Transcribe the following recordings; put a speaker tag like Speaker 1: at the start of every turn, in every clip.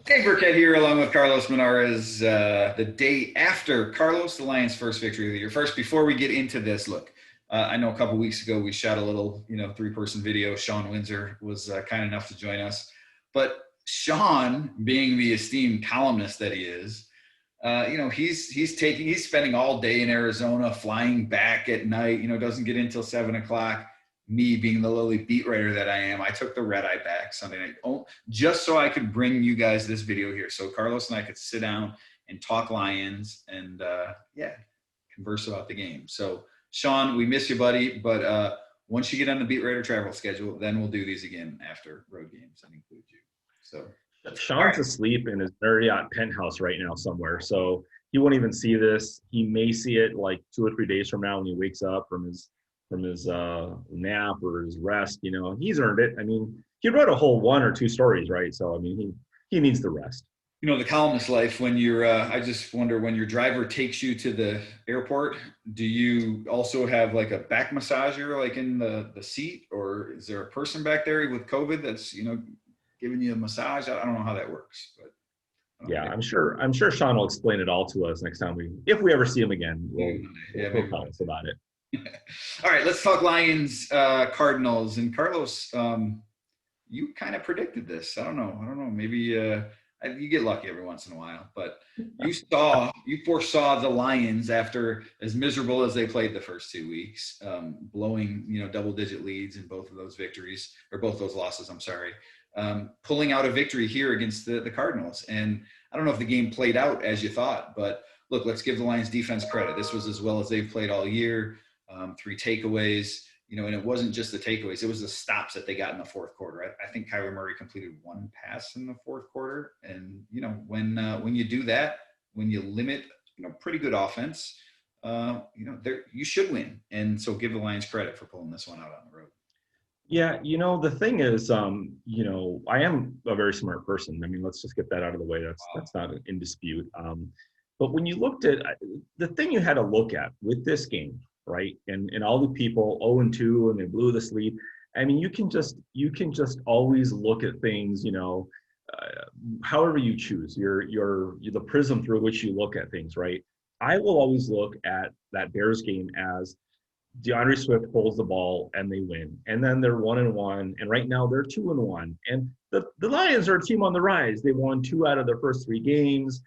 Speaker 1: Hey, Birkett here, along with Carlos Monarrez. The day after Carlos, the Lions' first victory of the year. First, before we get into this, look, I know a couple weeks ago we shot a little, three-person video. Sean Windsor was kind enough to join us, but Sean, being the esteemed columnist that he is, he's spending all day in Arizona, flying back at night. Doesn't get in till 7 o'clock. Me being the lowly beat writer that I am, I took the red eye back Sunday night, just so I could bring you guys this video here. So Carlos and I could sit down and talk Lions and converse about the game. So Sean, we miss you, buddy. But once you get on the beat writer travel schedule, then we'll do these again after road games and include you. So all
Speaker 2: Sean's
Speaker 1: right.
Speaker 2: asleep in his Marriott penthouse right now somewhere, so he won't even see this. He may see it like 2 or 3 days from now when he wakes up from his nap or his rest. He's earned it. I mean, he wrote a whole 1 or 2 stories, right? So I mean, he needs the rest.
Speaker 1: The columnist life, when you're, I just wonder, when your driver takes you to the airport, do you also have like a back massager like in the seat, or is there a person back there with COVID that's, giving you a massage? I don't know how that works, but
Speaker 2: Yeah, I'm sure Sean will explain it all to us next time if we ever see him again. We'll,
Speaker 1: maybe,
Speaker 2: we'll
Speaker 1: yeah,
Speaker 2: he'll
Speaker 1: maybe.
Speaker 2: tell us about it.
Speaker 1: All right, let's talk Lions, Cardinals. And Carlos, you kind of predicted this. I don't know. Maybe you get lucky every once in a while, but you foresaw the Lions, after as miserable as they played the first 2 weeks, blowing double-digit leads in both of those victories, or both those losses. I'm sorry, pulling out a victory here against the Cardinals. And I don't know if the game played out as you thought, but look, let's give the Lions defense credit. This was as well as they've played all year. 3 takeaways, and it wasn't just the takeaways, it was the stops that they got in the fourth quarter. I think Kyler Murray completed one pass in the fourth quarter. And, when you do that, when you limit, pretty good offense, you should win. And so give the Lions credit for pulling this one out on the road.
Speaker 2: Yeah, the thing is, I am a very smart person. I mean, let's just get that out of the way. That's not in dispute. But when you looked at the thing you had to look at with this game, right? And all the people 0-2 and they blew the sleep. I mean, you can just always look at things, however you choose. You're the prism through which you look at things, right? I will always look at that Bears game as DeAndre Swift holds the ball and they win. And then they're 1-1. And right now they're 2-1. And the Lions are a team on the rise. They won 2 out of their first 3 games.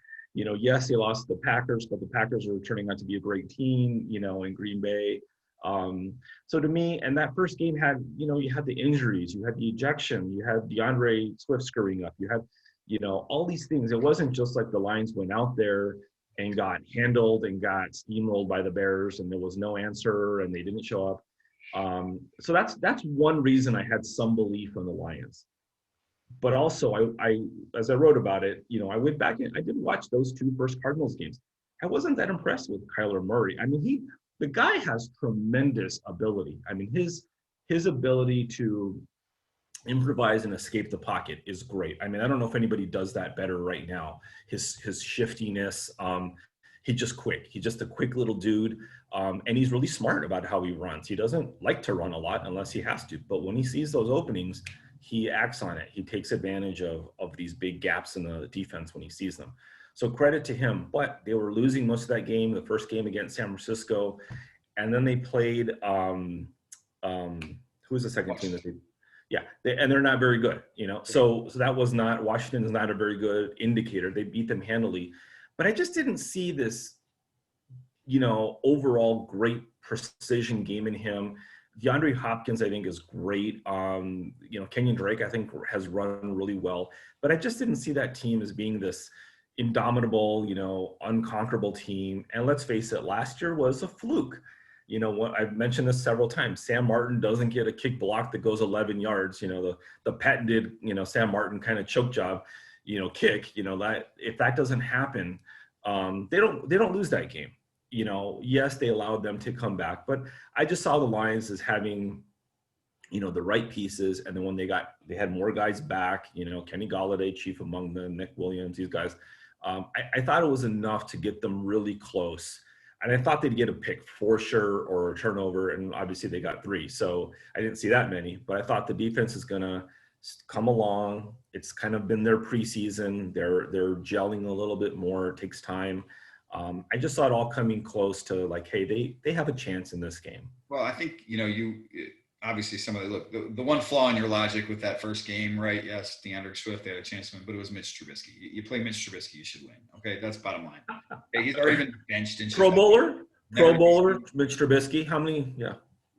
Speaker 2: Yes, they lost to the Packers, but the Packers are turning out to be a great team, in Green Bay. So to me, and that first game had, you had the injuries, you had the ejection, you had DeAndre Swift screwing up, you had, all these things. It wasn't just like the Lions went out there and got handled and got steamrolled by the Bears, and there was no answer, and they didn't show up. So that's one reason I had some belief in the Lions. But also, I as I wrote about it, I went back and I did watch those 2 first Cardinals games. I wasn't that impressed with Kyler Murray. I mean, the guy has tremendous ability. I mean, his ability to improvise and escape the pocket is great. I mean, I don't know if anybody does that better right now. His shiftiness, he's just quick. He's just a quick little dude, and he's really smart about how he runs. He doesn't like to run a lot unless he has to, but when he sees those openings, he acts on it. He takes advantage of these big gaps in the defense when he sees them. So credit to him. But they were losing most of that game, the first game against San Francisco, and then they played. Who was the second team that they? Yeah, and they're not very good. So that was not, Washington is not a very good indicator. They beat them handily, but I just didn't see this, overall great precision game in him. DeAndre Hopkins, I think, is great. Kenyon Drake, I think, has run really well. But I just didn't see that team as being this indomitable, unconquerable team. And let's face it, last year was a fluke. What I've mentioned this several times. Sam Martin doesn't get a kick block that goes 11 yards. The patented, Sam Martin kind of choke job, kick. That if that doesn't happen, they don't lose that game. Yes, they allowed them to come back, but I just saw the Lions as having, the right pieces. And then when they had more guys back, Kenny Golladay, chief among them, Nick Williams, these guys, I thought it was enough to get them really close. And I thought they'd get a pick for sure or a turnover. And obviously they got 3. So I didn't see that many, but I thought the defense is going to come along. It's kind of been their preseason. They're gelling a little bit more. It takes time. I just saw it all coming close to like, hey, they have a chance in this game.
Speaker 1: Well, I think, you obviously some of the one flaw in your logic with that first game, right? Yes, DeAndre Swift, they had a chance to win, but it was Mitch Trubisky. You play Mitch Trubisky, you should win. Okay, that's bottom line. Okay, he's already been benched and
Speaker 2: Pro Bowler,
Speaker 1: never,
Speaker 2: Mitch Trubisky. How many? Yeah.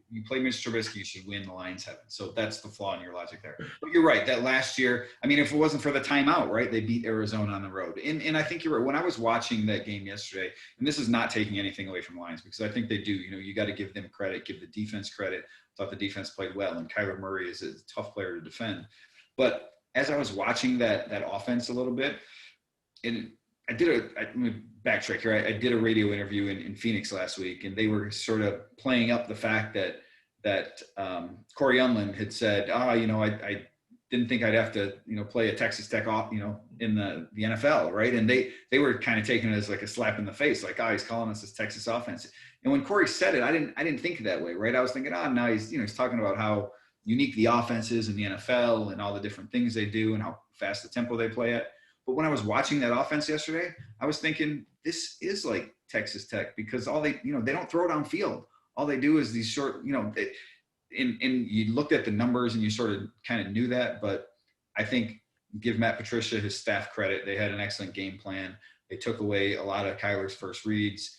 Speaker 1: You play Mitch Trubisky, you should win. The Lions haven't. So that's the flaw in your logic there. But you're right. That last year, I mean, if it wasn't for the timeout, right, they beat Arizona on the road. And I think you're right. When I was watching that game yesterday, and this is not taking anything away from the Lions because I think they do. You got to give them credit, give the defense credit. I thought the defense played well, and Kyler Murray is a tough player to defend. But as I was watching that offense a little bit, and let me backtrack here. I did a radio interview in Phoenix last week, and they were sort of playing up the fact that Corey Unlin had said, I didn't think I'd have to, play a Texas Tech off, in the NFL, right? And they were kind of taking it as like a slap in the face, like, he's calling us this Texas offense. And when Corey said it, I didn't think that way, right? I was thinking, now he's talking about how unique the offense is in the NFL and all the different things they do and how fast the tempo they play at. But when I was watching that offense yesterday, I was thinking this is like Texas Tech because all they don't throw downfield. All they do is these short, and you looked at the numbers and you sort of kind of knew that. But I think give Matt Patricia, his staff credit. They had an excellent game plan. They took away a lot of Kyler's first reads.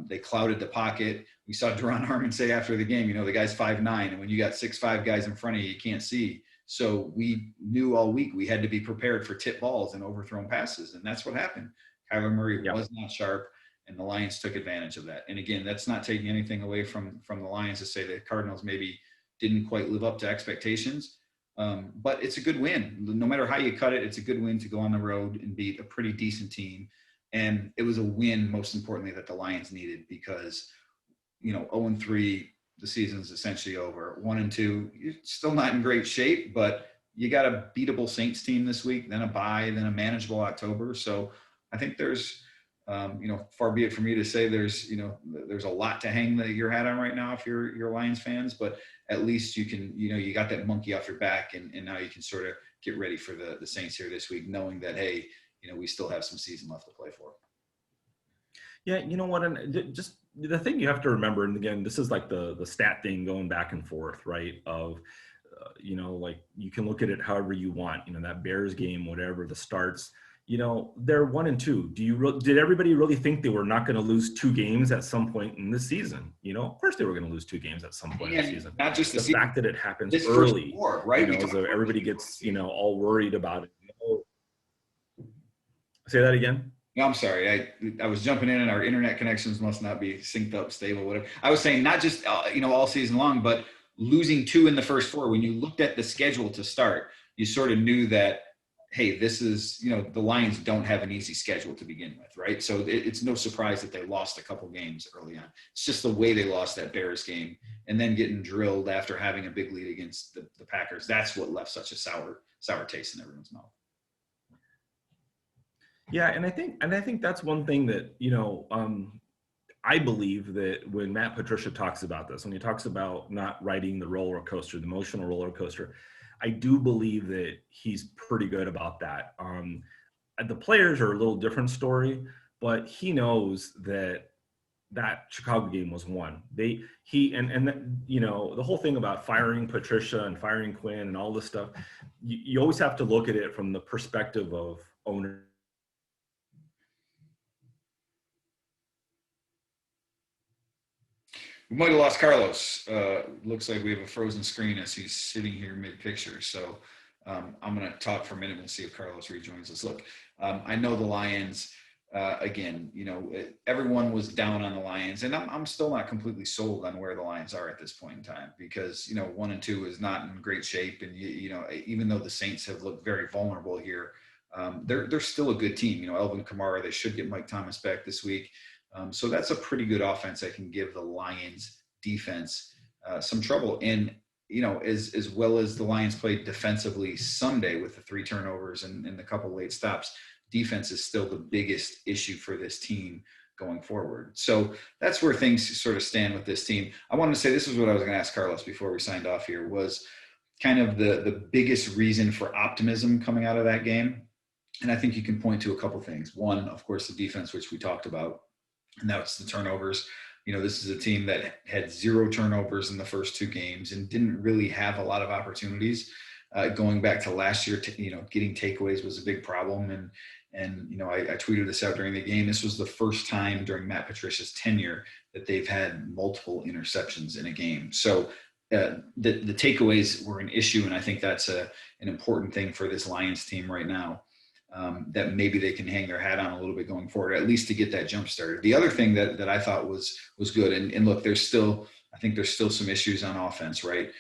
Speaker 1: They clouded the pocket. We saw Duron Harmon say after the game, the guy's 5'9", and when you got 6'5" guys in front of you, you can't see. So we knew all week we had to be prepared for tip balls and overthrown passes, and that's what happened. Kyler Murray was not sharp, and the Lions took advantage of that. And again, that's not taking anything away from the Lions to say the Cardinals maybe didn't quite live up to expectations, but it's a good win. No matter how you cut it, it's a good win to go on the road and beat a pretty decent team. And it was a win, most importantly, that the Lions needed because, 0-3, the season's essentially over. 1-2, you're still not in great shape, but you got a beatable Saints team this week, then a bye, then a manageable October. So I think there's, far be it for me to say there's a lot to hang your hat on right now if you're Lions fans, but at least you can, you got that monkey off your back and now you can sort of get ready for the Saints here this week, knowing that, hey, we still have some season left to play for.
Speaker 2: Yeah, you know what, and just the thing you have to remember, and again, this is like the stat thing going back and forth, right? Of, like you can look at it however you want. That Bears game, whatever the starts, they're 1-2. Did everybody really think they were not going to lose 2 games at some point in this season? Of course they were going to lose 2 games at some point in the season.
Speaker 1: Not just
Speaker 2: the fact that it happens early,
Speaker 1: right?
Speaker 2: So everybody gets all worried about it. Say that again.
Speaker 1: No, I'm sorry. I was jumping in and our internet connections must not be synced up, stable, whatever. I was saying not just, all season long, but losing 2 in the first 4. When you looked at the schedule to start, you sort of knew that, hey, this is, the Lions don't have an easy schedule to begin with, right? So it's no surprise that they lost a couple games early on. It's just the way they lost that Bears game and then getting drilled after having a big lead against the Packers. That's what left such a sour taste in everyone's mouth.
Speaker 2: Yeah, and I think that's one thing that I believe that when Matt Patricia talks about this, when he talks about not riding the roller coaster, the emotional roller coaster, I do believe that he's pretty good about that. The players are a little different story, but he knows that Chicago game was won. The whole thing about firing Patricia and firing Quinn and all this stuff, you always have to look at it from the perspective of owner.
Speaker 1: We might have lost Carlos. Looks like we have a frozen screen as he's sitting here mid-picture. So I'm going to talk for a minute and see if Carlos rejoins us. Look, I know the Lions, again, everyone was down on the Lions. And I'm still not completely sold on where the Lions are at this point in time because, 1-2 is not in great shape. And, even though the Saints have looked very vulnerable here, they're still a good team. Elvin Kamara, they should get Mike Thomas back this week. So that's a pretty good offense that can give the Lions defense some trouble. And, as well as the Lions played defensively Sunday with the 3 turnovers and the couple late stops, defense is still the biggest issue for this team going forward. So that's where things sort of stand with this team. I wanted to say, this is what I was going to ask Carlos before we signed off here was, kind of the biggest reason for optimism coming out of that game? And I think you can point to a couple things. One, of course, the defense, which we talked about, and that's the turnovers. This is a team that had 0 turnovers in the first 2 games and didn't really have a lot of opportunities. Going back to last year, getting takeaways was a big problem. And I tweeted this out during the game. This was the first time during Matt Patricia's tenure that they've had multiple interceptions in a game. So the takeaways were an issue, and I think that's an important thing for this Lions team right now. That maybe they can hang their hat on a little bit going forward, at least to get that jump started. The other thing that I thought was good, and look, I think there's still some issues on offense, right?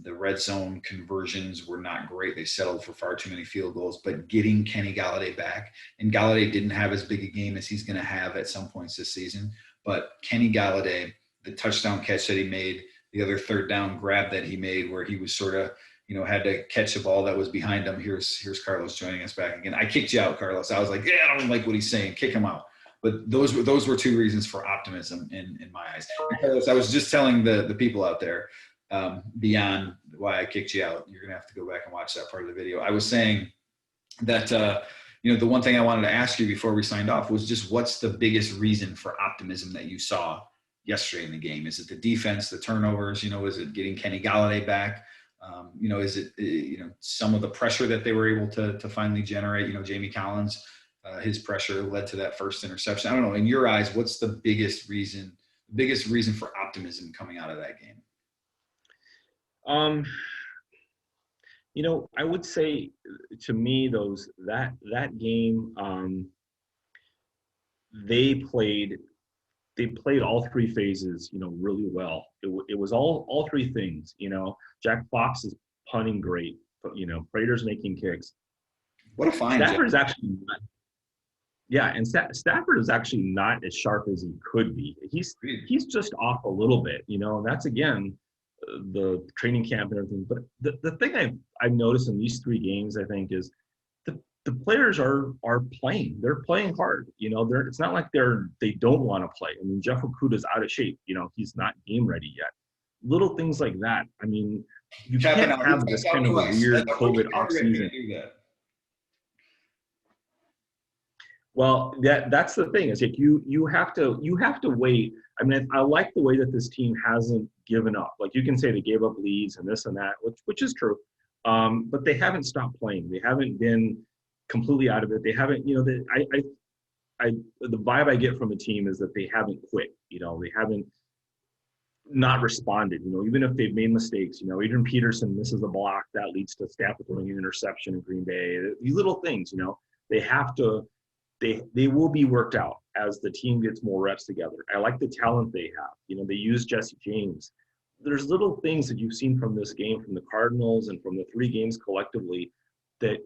Speaker 1: The red zone conversions were not great. They settled for far too many field goals, but getting Kenny Golladay back, and Golladay didn't have as big a game as he's going to have at some points this season, but Kenny Golladay, the touchdown catch that he made, the other third down grab that he made where he was sort of, had to catch a ball that was behind him. Here's Carlos joining us back again. I kicked you out, Carlos. I was like, I don't like what he's saying. Kick him out. But those were 2 reasons for optimism in my eyes. And Carlos, I was just telling the people out there, beyond why I kicked you out, you're going to have to go back and watch that part of the video. I was saying that, the one thing I wanted to ask you before we signed off was just what's the biggest reason for optimism that you saw yesterday in the game? Is it the defense, the turnovers? Is it getting Kenny Golladay back? Is it, some of the pressure that they were able to finally generate? Jamie Collins, his pressure led to that first interception. I don't know. In your eyes, what's the biggest reason for optimism coming out of that game?
Speaker 2: I would say to me, that game, they played all 3 phases, really well. It was all 3 things, Jack Fox is punting great, but, Prater's making kicks.
Speaker 1: What a find.
Speaker 2: Stafford is actually not, and Stafford is actually not as sharp as he could be. He's just off a little bit, and that's, again, the training camp and everything. But the thing I've noticed in these 3 games, I think, is the players are playing. They're playing hard. It's not like they don't want to play. I mean, Jeff Okudah's out of shape. He's not game ready yet. Little things like that. I mean, you can't have this kind of a weird COVID offseason. Well, that's the thing. Is like you have to wait. I mean, I like the way that this team hasn't given up. Like, you can say they gave up leads and this and that, which is true. But they haven't stopped playing. They haven't been completely out of it. They haven't, the vibe I get from the team is that they haven't quit. They haven't not responded. Even if they've made mistakes. Adrian Peterson misses a block that leads to Stafford throwing an interception in Green Bay. These little things, they have to. They will be worked out as the team gets more reps together. I like the talent they have. They use Jesse James. There's little things that you've seen from this game, from the Cardinals and from the 3 games collectively, that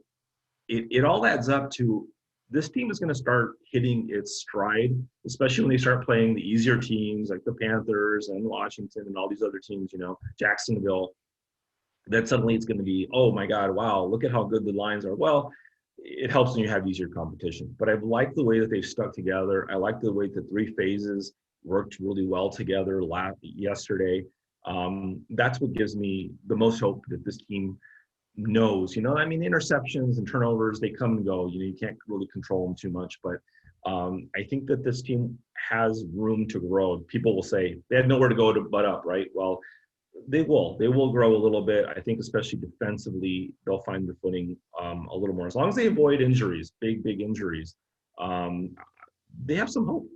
Speaker 2: it all adds up to this team is going to start hitting its stride, especially when they start playing the easier teams like the Panthers and Washington and all these other teams, Jacksonville. Then suddenly it's going to be, oh my God, wow, look at how good the Lions are. Well, it helps when you have easier competition. But I like the way that they've stuck together. I like the way the 3 phases worked really well together yesterday. That's what gives me the most hope that this team knows. Interceptions and turnovers, they come and go. You can't really control them too much. But I think that this team has room to grow. People will say they had nowhere to go but up, right? Well, they will grow a little bit. I think especially defensively, they'll find their footing a little more. As long as they avoid injuries, big injuries, they have some hope.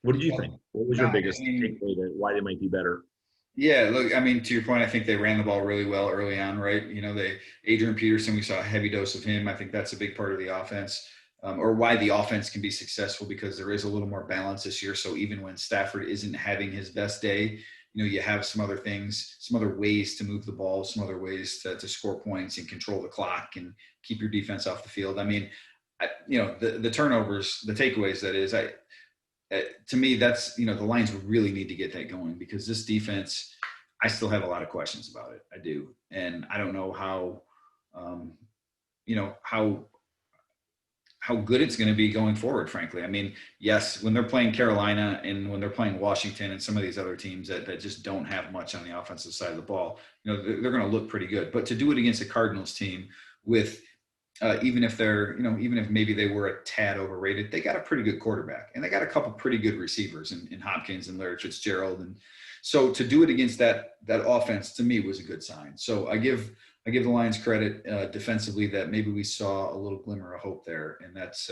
Speaker 2: What did you think? What was your biggest takeaway that why they might be better?
Speaker 1: Yeah, look, to your point, I think they ran the ball really well early on, right? Adrian Peterson, we saw a heavy dose of him. I think that's a big part of the offense, or why the offense can be successful, because there is a little more balance this year. So even when Stafford isn't having his best day, you have some other things, some other ways to move the ball, some other ways to score points and control the clock and keep your defense off the field. The turnovers, the takeaways, that is, to me, that's, the Lions would really need to get that going, because this defense, I still have a lot of questions about it. I do. And I don't know how how good it's going to be going forward, frankly. I mean, yes, when they're playing Carolina and when they're playing Washington and some of these other teams that just don't have much on the offensive side of the ball, they're going to look pretty good. But to do it against a Cardinals team with even if they're, even if maybe they were a tad overrated, they got a pretty good quarterback and they got a couple pretty good receivers in Hopkins and Larry Fitzgerald. And so to do it against that offense to me was a good sign. So I give the Lions credit defensively that maybe we saw a little glimmer of hope there. And that's,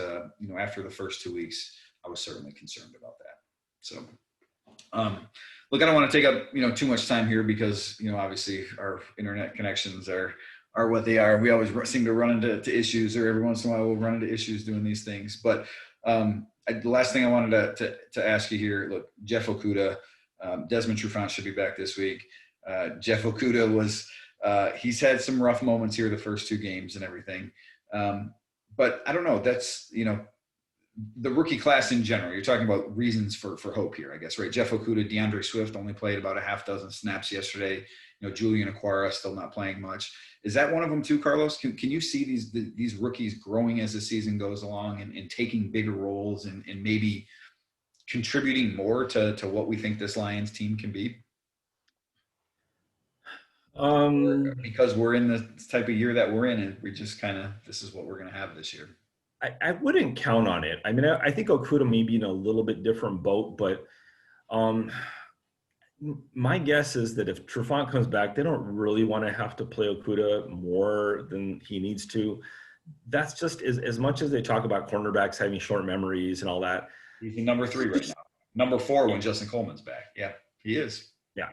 Speaker 1: after the first 2 weeks, I was certainly concerned about that. So, look, I don't want to take up, too much time here because, obviously our internet connections are what they are. We always seem to run into issues, or every once in a while we'll run into issues doing these things. But the last thing I wanted to ask you here, look, Jeff Okudah, Desmond Trufant should be back this week. Jeff Okudah was, he's had some rough moments here the first 2 games and everything. But I don't know, that's, the rookie class in general, you're talking about reasons for hope here, I guess, right? Jeff Okudah, DeAndre Swift only played about a half dozen snaps yesterday. Julian Okwara still not playing much. Is that one of them too, Carlos? Can you see these rookies growing as the season goes along and taking bigger roles and maybe contributing more to what we think this Lions team can be? Because we're in the type of year that we're in, and we just this is what we're going to have this year.
Speaker 2: I wouldn't count on it. I mean, I think Okudah may be in a little bit different boat, but my guess is that if Trufant comes back, they don't really want to have to play Okudah more than he needs to. That's just as much as they talk about cornerbacks having short memories and all that.
Speaker 1: He's the number 3 right now. Number 4 when Justin Coleman's back. Yeah, he is.
Speaker 2: Yeah.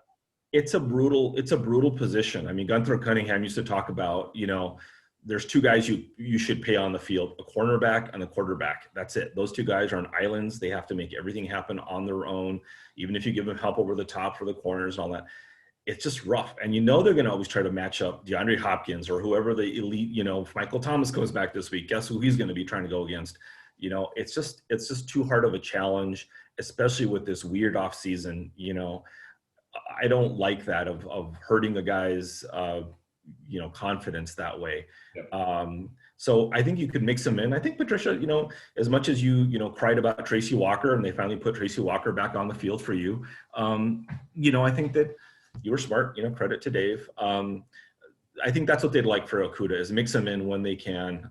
Speaker 2: It's a brutal position. I mean, Gunther Cunningham used to talk about, there's 2 guys you should pay on the field, a cornerback and a quarterback. That's it. Those 2 guys are on islands. They have to make everything happen on their own, even if you give them help over the top for the corners and all that. It's just rough. And they're going to always try to match up DeAndre Hopkins or whoever the elite, if Michael Thomas comes back this week, guess who he's going to be trying to go against? It's just too hard of a challenge, especially with this weird off season. I don't like that of hurting the guys' confidence that way. Yep. So I think you could mix them in. I think Patricia, as much as you cried about Tracy Walker and they finally put Tracy Walker back on the field for you, I think that you were smart, credit to Dave. I think that's what they'd like for Okudah is mix them in when they can.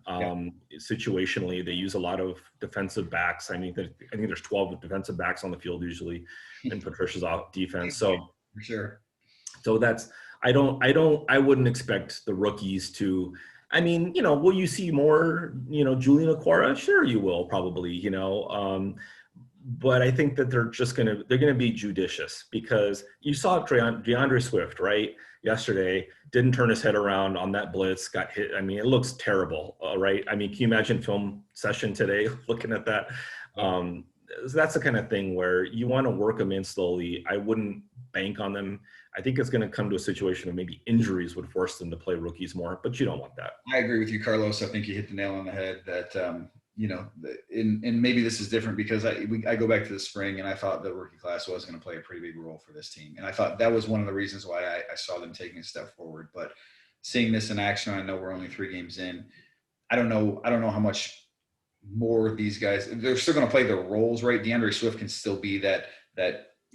Speaker 2: Situationally, they use a lot of defensive backs. I think there's 12 defensive backs on the field usually in Patricia's defense. So
Speaker 1: for sure.
Speaker 2: So that's, I wouldn't expect the rookies to, will you see more, Julian Okwara? Sure you will probably, but I think that they're going to be judicious because you saw DeAndre Swift, right? Yesterday, didn't turn his head around on that blitz, got hit. I mean, it looks terrible, right? I mean, can you imagine film session today looking at that? That's the kind of thing where you want to work them in slowly. I wouldn't bank on them. I think it's going to come to a situation of maybe injuries would force them to play rookies more, but you don't want that.
Speaker 1: I agree with you, Carlos. I think you hit the nail on the head that, and maybe this is different because I go back to the spring and I thought the rookie class was going to play a pretty big role for this team. And I thought that was one of the reasons why I saw them taking a step forward, but seeing this in action, I know we're only 3 games in. I don't know how much more of these guys, they're still going to play their roles, right? DeAndre Swift can still be that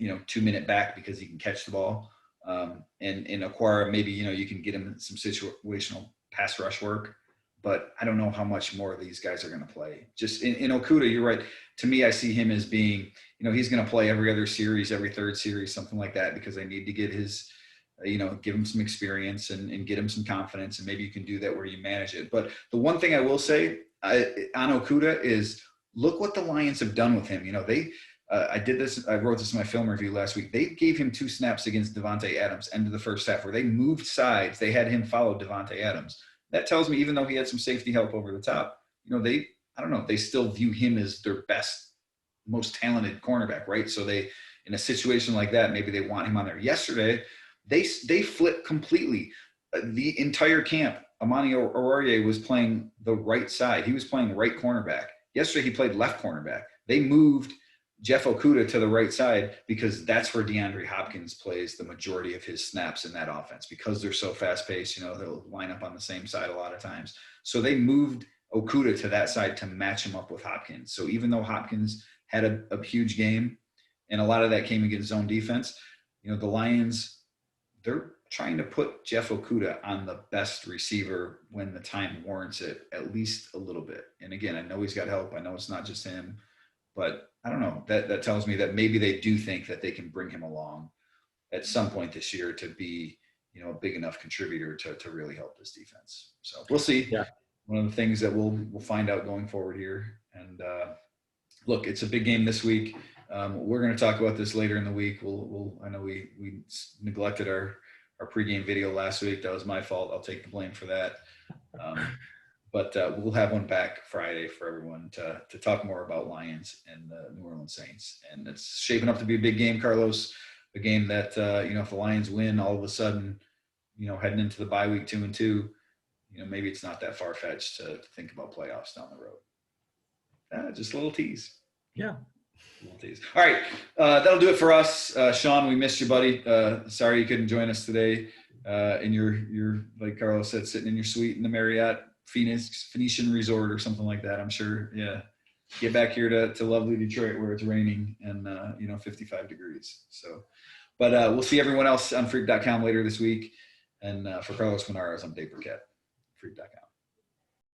Speaker 1: 2-minute back because he can catch the ball. And Okwara, maybe, you can get him some situational pass rush work, but I don't know how much more of these guys are going to play. Just in Okudah, you're right. To me, I see him as being, he's going to play every other series, every third series, something like that, because they need to get his, give him some experience and get him some confidence. And maybe you can do that where you manage it. But the one thing I will say on Okudah is look what the Lions have done with him. I wrote this in my film review last week. They gave him 2 snaps against Devontae Adams end of the first half where they moved sides. They had him follow Devontae Adams. That tells me even though he had some safety help over the top, they still view him as their best, most talented cornerback, right? So they, in a situation like that, maybe they want him on there. Yesterday, they flipped completely. The entire camp, Amani Oruwariye was playing the right side. He was playing right cornerback. Yesterday, he played left cornerback. They moved Jeff Okudah to the right side because that's where DeAndre Hopkins plays the majority of his snaps in that offense because they're so fast paced, they'll line up on the same side a lot of times. So they moved Okudah to that side to match him up with Hopkins. So even though Hopkins had a huge game, and a lot of that came against zone defense, the Lions, they're trying to put Jeff Okudah on the best receiver when the time warrants it, at least a little bit. And again, I know he's got help. I know it's not just him, but I don't know. That tells me that maybe they do think that they can bring him along at some point this year to be, a big enough contributor to really help this defense. So we'll see.
Speaker 2: Yeah.
Speaker 1: One of the things that we'll find out going forward here. And look, it's a big game this week. We're going to talk about this later in the week. I know we neglected our pregame video last week. That was my fault. I'll take the blame for that. But we'll have one back Friday for everyone to talk more about Lions and the New Orleans Saints. And it's shaping up to be a big game, Carlos. A game that, if the Lions win all of a sudden, heading into the bye week 2-2, maybe it's not that far-fetched to think about playoffs down the road. Just a little tease.
Speaker 2: Yeah.
Speaker 1: All right, that'll do it for us. Sean, we missed you, buddy. Sorry you couldn't join us today. In your like Carlos said, sitting in your suite in the Marriott Phoenician Resort or something like that. I'm sure. Yeah, get back here to lovely Detroit where it's raining and 55 degrees. So, but we'll see everyone else on Freak.com later this week. And for Carlos Monarrez, I'm Dave Birkett, Freak.com.